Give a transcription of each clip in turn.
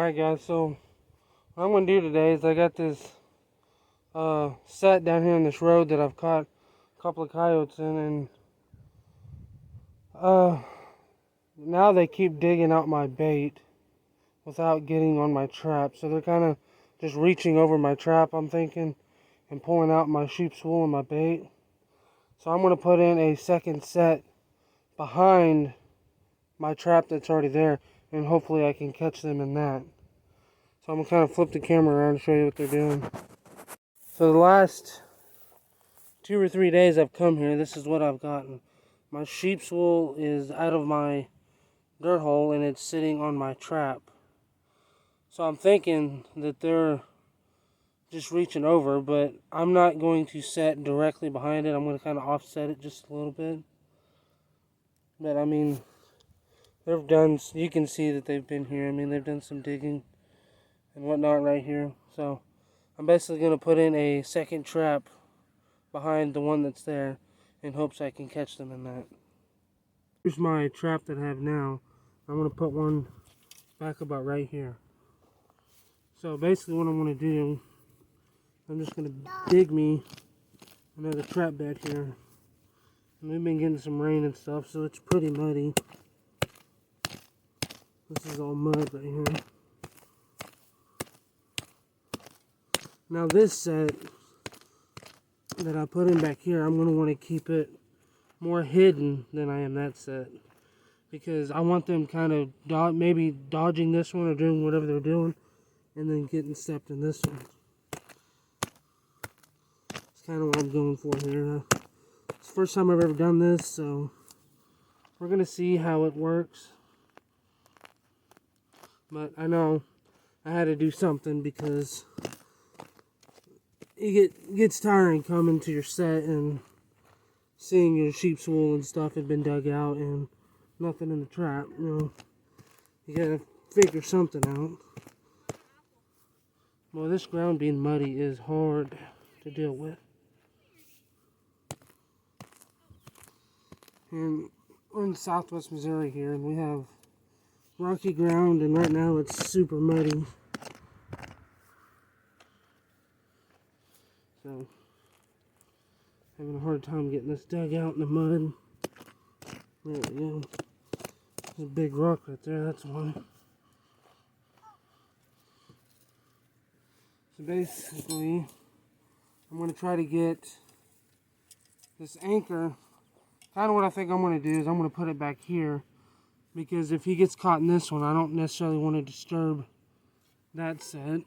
Alright guys, so what I'm going to do today is I got this set down here in this road that I've caught a couple of coyotes in, and now they keep digging out my bait without getting on my trap. So they're kind of just reaching over my trap, I'm thinking, and pulling out my sheep's wool and my bait. So I'm going to put in a second set behind my trap that's already there, and hopefully I can catch them in that. So I'm going to kind of flip the camera around to show you what they're doing. So the last 2 or 3 days I've come here, this is what I've gotten. My sheep's wool is out of my dirt hole and it's sitting on my trap. So I'm thinking that they're just reaching over, but I'm not going to set directly behind it. I'm going to kind of offset it just a little bit. But I mean, they've done, you can see that they've been here. I mean, they've done some digging and whatnot right here. So I'm basically going to put in a second trap behind the one that's there in hopes I can catch them in that. Here's my trap that I have now. I'm going to put one back about right here. So basically what I'm going to do, I'm just going to dig me another trap bed here. And we've been getting some rain and stuff, so it's pretty muddy. This is all mud right here. Now this set that I put in back here, I'm going to want to keep it more hidden than I am that set. Because I want them kind of maybe dodging this one or doing whatever they're doing, and then getting stepped in this one. It's kind of what I'm going for here. It's the first time I've ever done this, so we're going to see how it works. But I know I had to do something because it gets tiring coming to your set and seeing your sheep's wool and stuff had been dug out and nothing in the trap. You know, you gotta figure something out. Well, this ground being muddy is hard to deal with. And we're in southwest Missouri here, and we have rocky ground, and right now it's super muddy. So, having a hard time getting this dug out in the mud. There we go. There's a big rock right there, that's one. So basically, I'm going to try to get this anchor. Kind of what I think I'm going to do is I'm going to put it back here, because if he gets caught in this one, I don't necessarily want to disturb that set.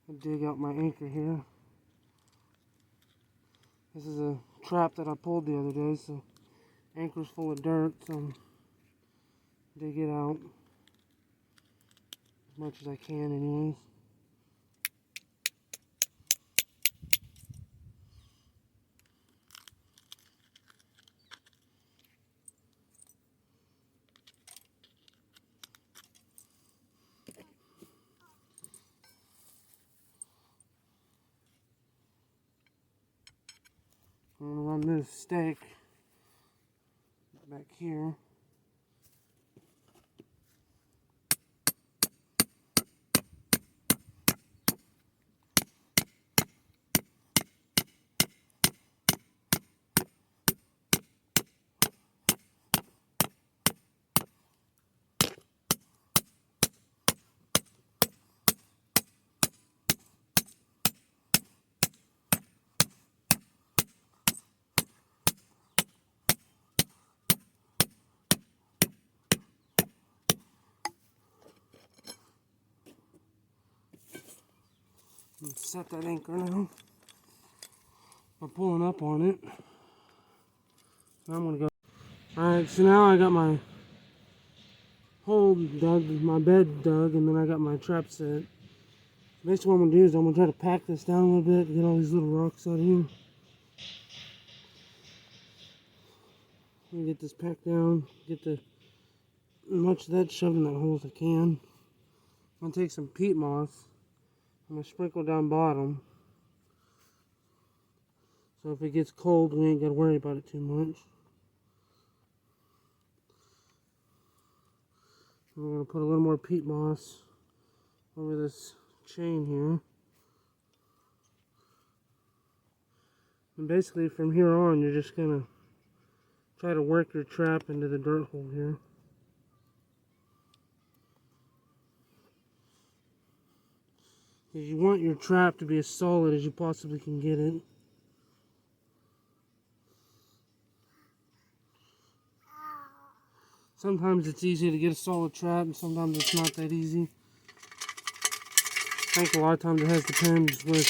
I'll dig out my anchor here. This is a trap that I pulled the other day, so anchor's full of dirt, so dig it out as much as I can anyways. I'm going to run this stake back here. And set that anchor now by pulling up on it. Now I'm going to go. Alright, so now I got my hole dug, my bed dug, and then I got my trap set. Basically what I'm going to do is I'm going to try to pack this down a little bit, get all these little rocks out of here. I'm going to get this packed down, get as much of that shoved in that hole as I can. I'm going to take some peat moss. I'm going to sprinkle down bottom. So if it gets cold, we ain't got to worry about it too much. we're going to put a little more peat moss over this chain here. And basically from here on, you're just going to try to work your trap into the dirt hole here. Because you want your trap to be as solid as you possibly can get it. Sometimes it's easy to get a solid trap, and sometimes it's not that easy. I think a lot of times it has depends with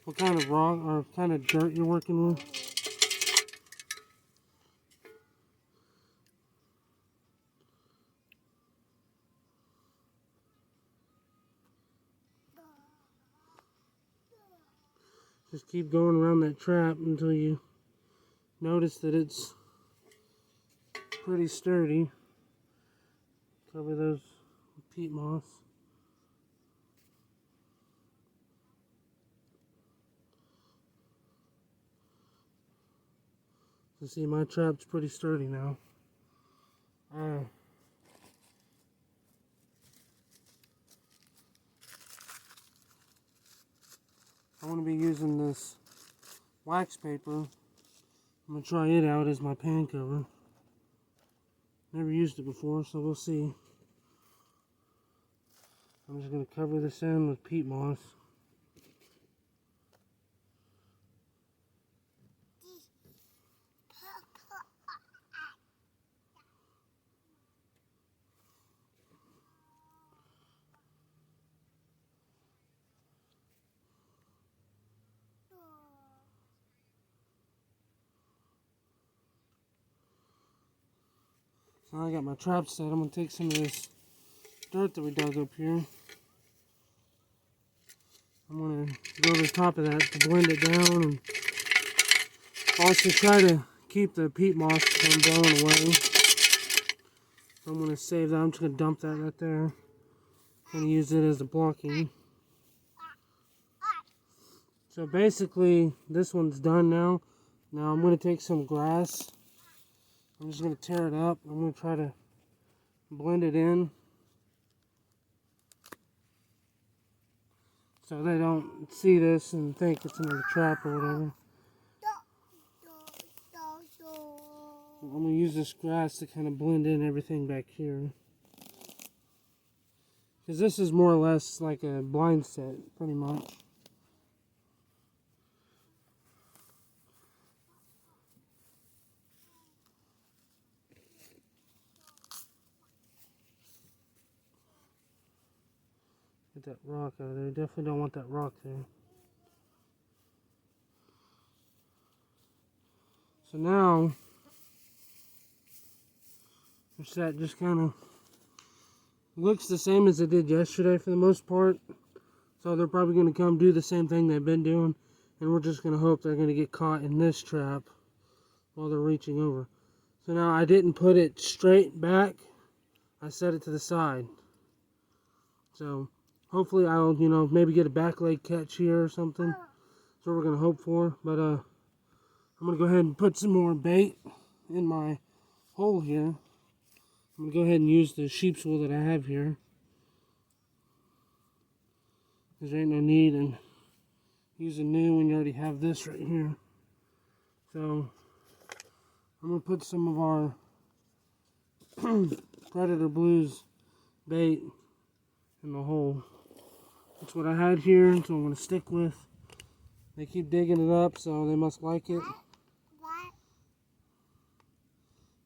what kind of rock or kind of dirt you're working with. Just keep going around that trap until you notice that it's pretty sturdy. Cover those with peat moss. So see, my trap's pretty sturdy now. I want to be using this wax paper. I'm going to try it out as my pan cover. Never used it before, so we'll see. I'm just going to cover this in with peat moss. So I got my trap set. I'm going to take some of this dirt that we dug up here. I'm going to go over the top of that to blend it down, and also try to keep the peat moss from blowing away. So I'm going to save that. I'm just going to dump that right there. I'm going to use it as a blocking. So basically, this one's done now. Now I'm going to take some grass. I'm just going to tear it up. I'm going to try to blend it in so they don't see this and think it's another trap or whatever. I'm going to use this grass to kind of blend in everything back here. Because this is more or less like a blind set, pretty much. Get that rock out of there. Definitely don't want that rock there. So now, the set just kind of looks the same as it did yesterday for the most part. So they're probably going to come do the same thing they've been doing. And we're just going to hope they're going to get caught in this trap while they're reaching over. So now I didn't put it straight back. I set it to the side. So hopefully I'll, maybe get a back leg catch here or something. That's what we're going to hope for. But I'm going to go ahead and put some more bait in my hole here. I'm going to go ahead and use the sheep's wool that I have here. Because there ain't no need in using new when you already have this right here. So I'm going to put some of our Predator Blues bait in the hole. That's what I had here, so I'm going to stick with. They keep digging it up, so they must like it.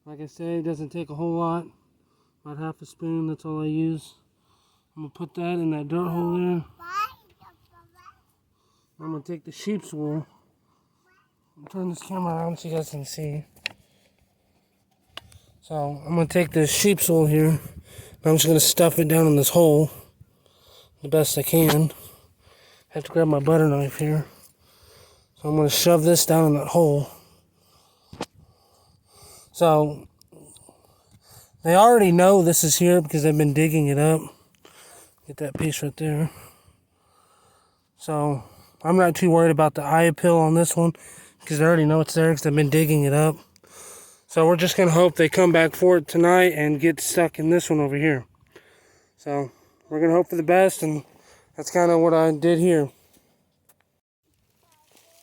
Like I say, it doesn't take a whole lot. About half a spoon, that's all I use. I'm going to put that in that dirt hole there. I'm going to take the sheep's wool. I'll turn this camera around so you guys can see. So I'm going to take this sheep's wool here. And I'm just going to stuff it down in this hole the best I can. I have to grab my butter knife here. So I'm going to shove this down in that hole. So they already know this is here because they've been digging it up. Get that piece right there. So I'm not too worried about the eye appeal on this one because they already know it's there because they've been digging it up. So we're just going to hope they come back for it tonight and get stuck in this one over here. So we're going to hope for the best, and that's kind of what I did here.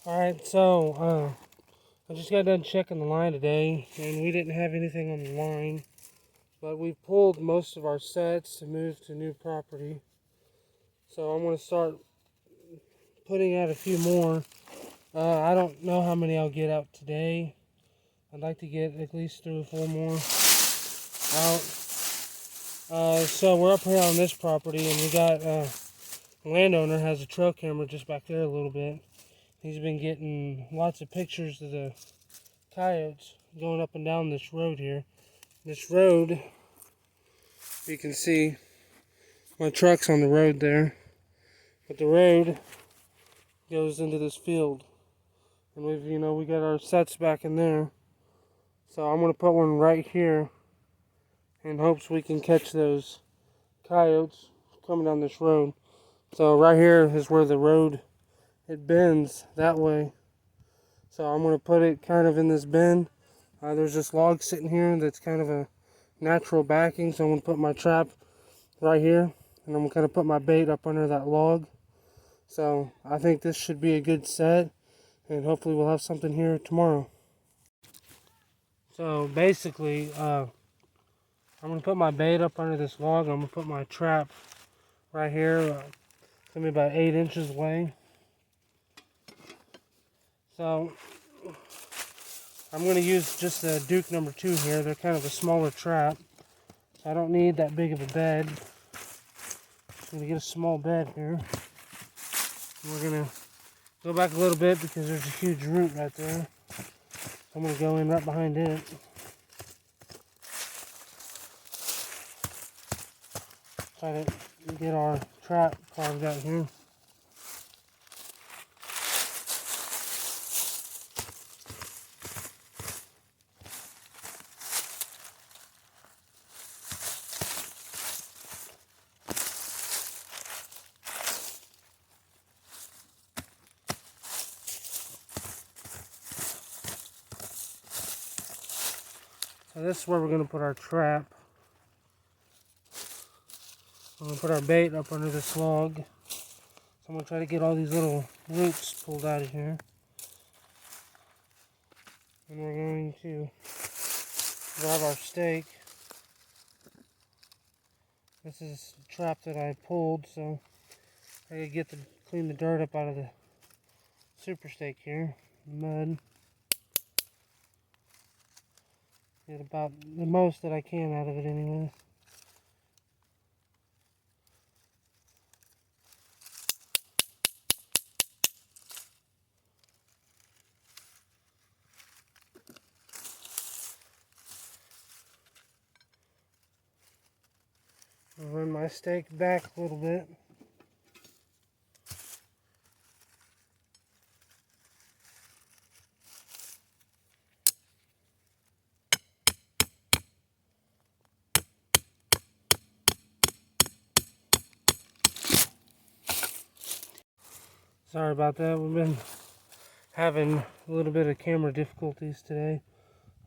Alright, so I just got done checking the line today, and we didn't have anything on the line. But we pulled most of our sets to move to new property. So I'm going to start putting out a few more. I don't know how many I'll get out today. I'd like to get at least 3 or 4 more out. So we're up here on this property, and we got the landowner has a trail camera just back there a little bit. He's been getting lots of pictures of the coyotes going up and down this road here. This road, you can see my truck's on the road there, but the road goes into this field, and we got our sets back in there. So I'm gonna put one right here in hopes we can catch those coyotes coming down this road. So right here is where the road, it bends that way. So I'm going to put it kind of in this bend. There's this log sitting here that's kind of a natural backing. So I'm going to put my trap right here. And I'm going to put my bait up under that log. So I think this should be a good set. And hopefully we'll have something here tomorrow. So basically, I'm going to put my bait up under this log. I'm going to put my trap right here. It's going to be about 8 inches away. So I'm going to use just the Duke number 2 here. They're kind of a smaller trap. I don't need that big of a bed. I'm going to get a small bed here. We're going to go back a little bit because there's a huge root right there. I'm going to go in right behind it. Try to get our trap carved out here. So this is where we're going to put our trap. I'm going to put our bait up under this log. So I'm going to try to get all these little roots pulled out of here. And we're going to grab our stake. This is the trap that I pulled, so I gotta get to clean the dirt up out of the super stake here, the mud. Get about the most that I can out of it anyways. I'll run my stake back a little bit. Sorry about that. We've been having a little bit of camera difficulties today.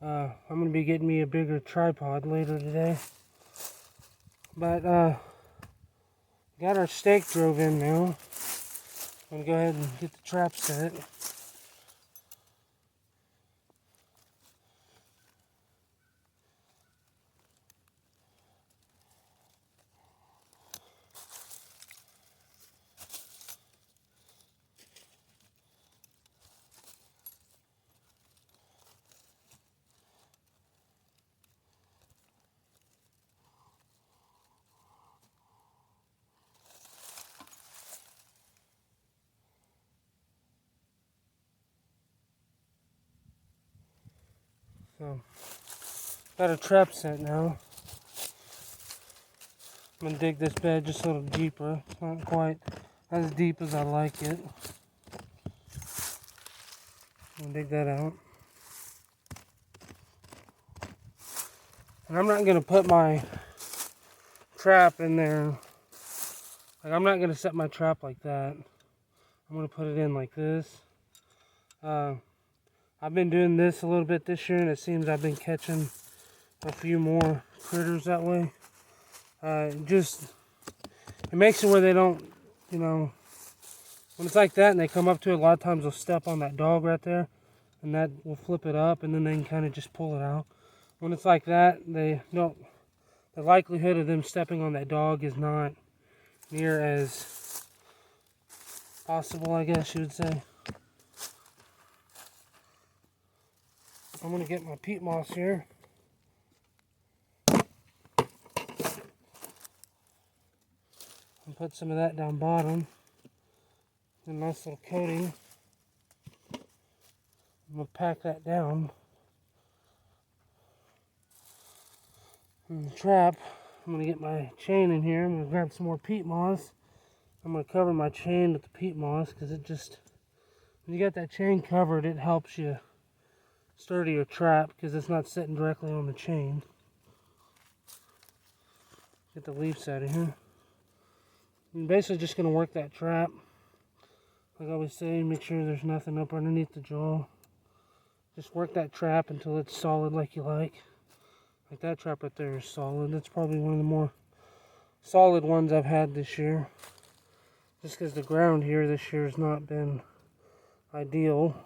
I'm going to be getting me a bigger tripod later today. But got our stake drove in now. I'm going to go ahead and get the trap set. So, got a trap set now. I'm going to dig this bed just a little deeper. It's not quite as deep as I like it. I'm going to dig that out. And I'm not going to put my trap in there. Like, I'm not going to set my trap like that. I'm going to put it in like this. I've been doing this a little bit this year, and it seems I've been catching a few more critters that way. Just it makes it where they don't, you know, when it's like that and they come up to it, a lot of times they'll step on that dog right there, and that will flip it up, and then they can kind of just pull it out. When it's like that, they don't, the likelihood of them stepping on that dog is not near as possible, I guess you would say. I'm going to get my peat moss here. And put some of that down bottom. A nice little coating. I'm going to pack that down. In the trap, I'm going to get my chain in here. I'm going to grab some more peat moss. I'm going to cover my chain with the peat moss because it just, when you got that chain covered, it helps you sturdy your trap because it's not sitting directly on the chain. Get the leaves out of here. I'm basically just going to work that trap. Like I always say, make sure there's nothing up underneath the jaw. Just work that trap until it's solid like you like. Like that trap right there is solid. That's probably one of the more solid ones I've had this year. Just because the ground here this year has not been ideal.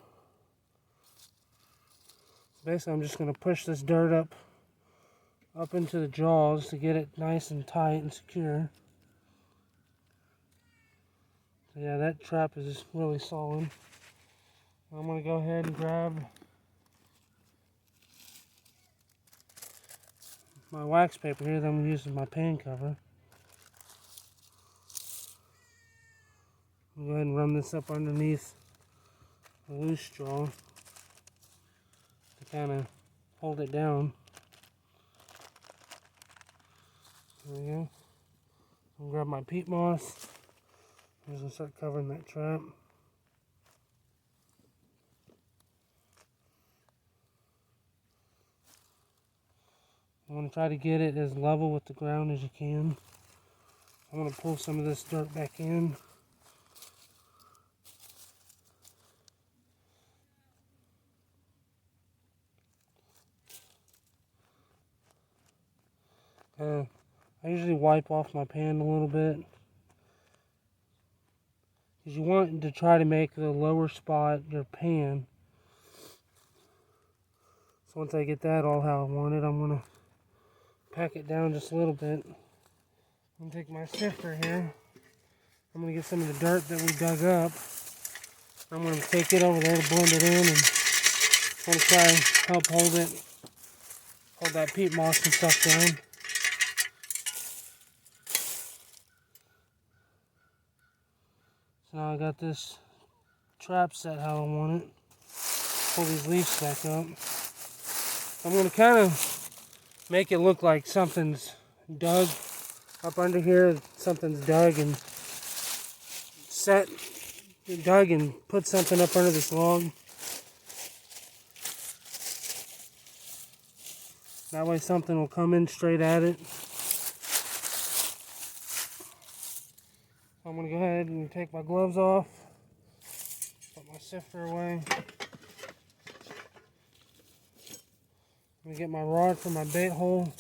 Basically, I'm just going to push this dirt up into the jaws to get it nice and tight and secure. So yeah, that trap is really solid. I'm going to go ahead and grab my wax paper here that I'm going to use as my pan cover. I'll go ahead and run this up underneath the loose jaw to kind of hold it down. There we go. I'll grab my peat moss. I'm just going to start covering that trap. You want to try to get it as level with the ground as you can. I'm going to pull some of this dirt back in. I usually wipe off my pan a little bit. Because you want to try to make the lower spot your pan. So once I get that all how I want it, I'm going to pack it down just a little bit. I'm going to take my sifter here. I'm going to get some of the dirt that we dug up. I'm going to take it over there to blend it in, and I'm going to try and help hold that peat moss and stuff down. So now I got this trap set how I want it. Pull these leaves back up. I'm going to kind of make it look like something's dug up under here. Something's dug and put something up under this log. That way something will come in straight at it. I'm going to go ahead and take my gloves off. Put my sifter away. I'm going to get my rod for my bait hole.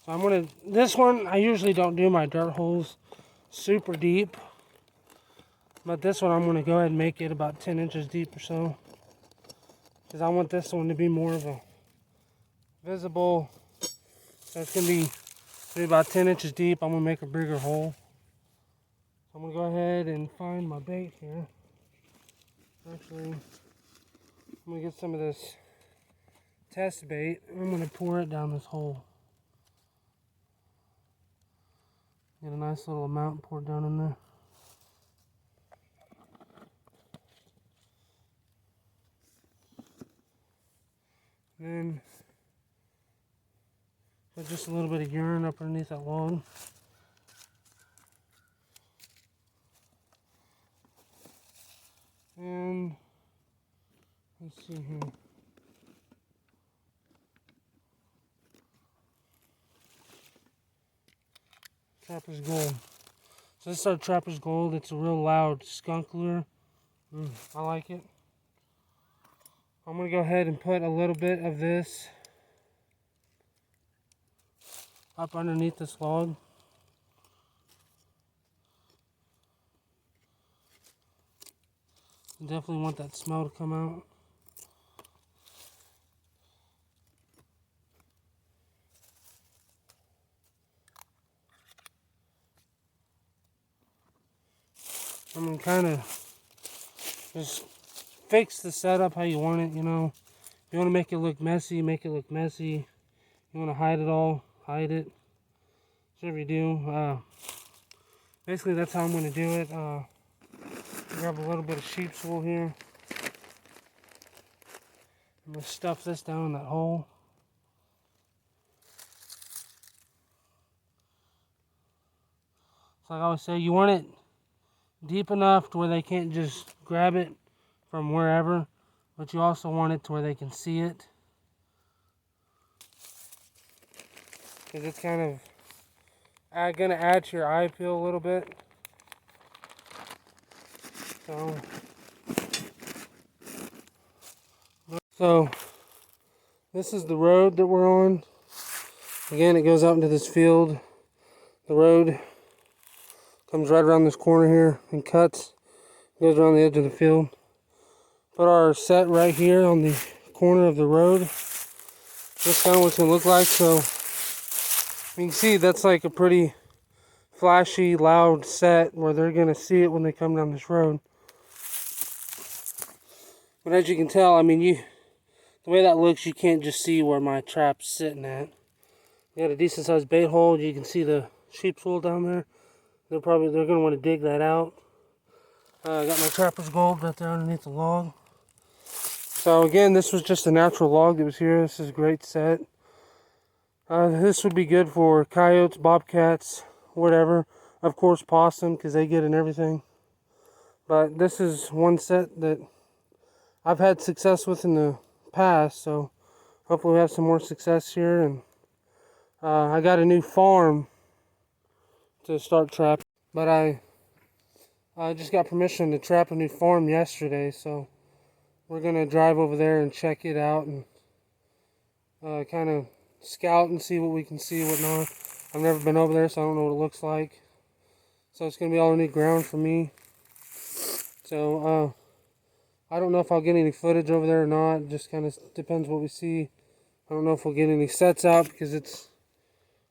So I'm going to, this one, I usually don't do my dirt holes super deep. But this one I'm going to go ahead and make it about 10 inches deep or so. Because I want this one to be more of a visible. So it's going to be about 10 inches deep. I'm going to make a bigger hole. So I'm going to go ahead and find my bait here. Actually, I'm going to get some of this test bait. And I'm going to pour it down this hole. Get a nice little amount poured down in there. Then put just a little bit of urine up underneath that log. And let's see here. Trapper's Gold. So this is our Trapper's Gold. It's a real loud skunk lure. I like it. I'm going to go ahead and put a little bit of this up underneath this log. You definitely want that smell to come out. I'm going to kind of just fix the setup how you want it, you know. If you want to make it look messy, make it look messy. You want to hide it all, hide it. Whatever you do. Basically, that's how I'm going to do it. Grab a little bit of sheep's wool here. I'm going to stuff this down in that hole. So like I always say, you want it deep enough to where they can't just grab it from wherever, but you also want it to where they can see it. Because it's kind of going to add to your eye appeal a little bit. So this is the road that we're on. Again, it goes out into this field. The road comes right around this corner here and cuts. Goes around the edge of the field. Put our set right here on the corner of the road. That's kind of what it's going to look like. So you can see that's like a pretty flashy, loud set where they're going to see it when they come down this road. But as you can tell, I mean, the way that looks, you can't just see where my trap's sitting at. We got a decent sized bait hole. You can see the sheep's wool down there. They're going to want to dig that out. I got my Trapper's Gold right there underneath the log. So again, this was just a natural log that was here. This is a great set. This would be good for coyotes, bobcats, whatever. Of course, possum, because they get in everything. But this is one set that I've had success with in the past, so hopefully we have some more success here. And I got a new farm to start trapping, but I just got permission to trap a new farm yesterday, so we're gonna drive over there and check it out and kind of scout and see what we can see and whatnot. I've never been over there, so I don't know what it looks like. So it's gonna be all new ground for me. So I don't know if I'll get any footage over there or not. It just kind of depends what we see. I don't know if we'll get any sets out because it's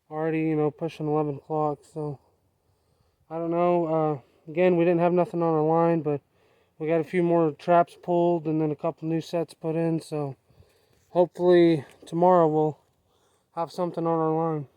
already, you know, pushing 11 o'clock. So I don't know. Again, we didn't have nothing on our line, but we got a few more traps pulled and then a couple new sets put in. So hopefully tomorrow we'll have something on our line.